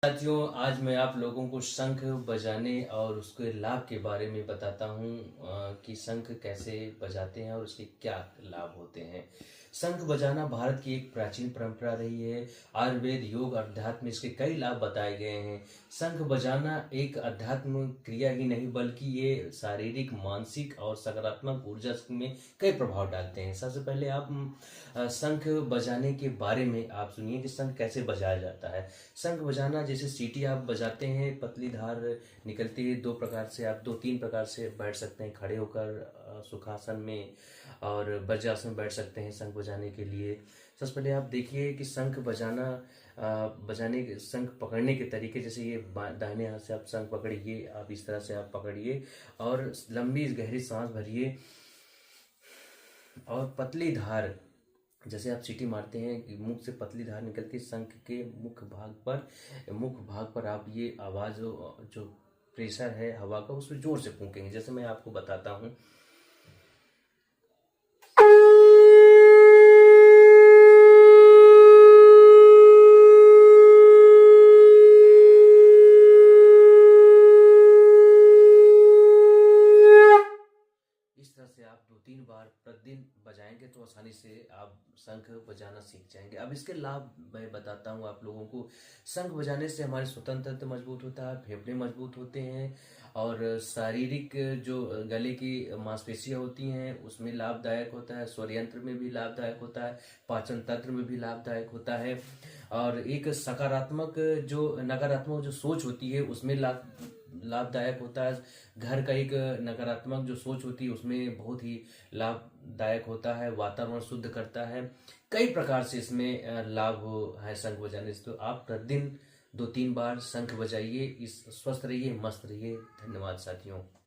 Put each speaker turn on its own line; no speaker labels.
साथियों, आज मैं आप लोगों को शंख बजाने और उसके लाभ के बारे में बताता हूँ कि शंख कैसे बजाते हैं और उसके क्या लाभ होते हैं। शंख बजाना भारत की एक प्राचीन परंपरा रही है। आयुर्वेद, योग, अध्यात्म इसके कई लाभ बताए गए हैं। शंख बजाना एक अध्यात्म क्रिया ही नहीं बल्कि ये शारीरिक, मानसिक और सकारात्मक ऊर्जा में कई प्रभाव डालते हैं। सबसे पहले आप शंख बजाने के बारे में आप सुनिए कि शंख कैसे बजाया जाता है। शंख बजाना जैसे सीटी आप बजाते हैं, पतली धार निकलती है। दो तीन प्रकार से बैठ सकते हैं, खड़े होकर सुखासन में और वज्रासन में बैठ सकते हैं शंख बजाने के लिए। सबसे पहले आप देखिए कि शंख बजाना शंख पकड़ने के तरीके, जैसे ये दाहिने हाथ से आप शंख पकड़िए, आप इस तरह से आप पकड़िए और लंबी गहरी सांस भरिए और पतली धार, जैसे आप सीटी मारते हैं कि मुख से पतली धार निकलती है, शंख के मुख भाग पर आप ये आवाज जो प्रेशर है हवा का उसमें जोर से फूंकेंगे। जैसे मैं आपको बताता हूँ। इस तरह से आप 2-3 बार प्रतिदिन बजाएंगे तो आसानी से आप शंख बजाना सीख जाएंगे। अब इसके लाभ मैं बताता हूँ आप लोगों को। शंख बजाने से हमारी स्वतंत्रता मजबूत होता है, फेफड़े मजबूत होते हैं और शारीरिक जो गले की मांसपेशियां होती हैं उसमें लाभदायक होता है, स्वर यंत्र में भी लाभदायक होता है, पाचन तंत्र में भी लाभदायक होता है और एक नकारात्मक जो सोच होती है उसमें लाभदायक होता है। घर का एक नकारात्मक जो सोच होती है उसमें बहुत ही लाभदायक होता है, वातावरण शुद्ध करता है। कई प्रकार से इसमें लाभ है शंख बजाने से। तो आप प्रतिदिन 2-3 बार शंख बजाइए, इस स्वस्थ रहिए, मस्त रहिए। धन्यवाद साथियों।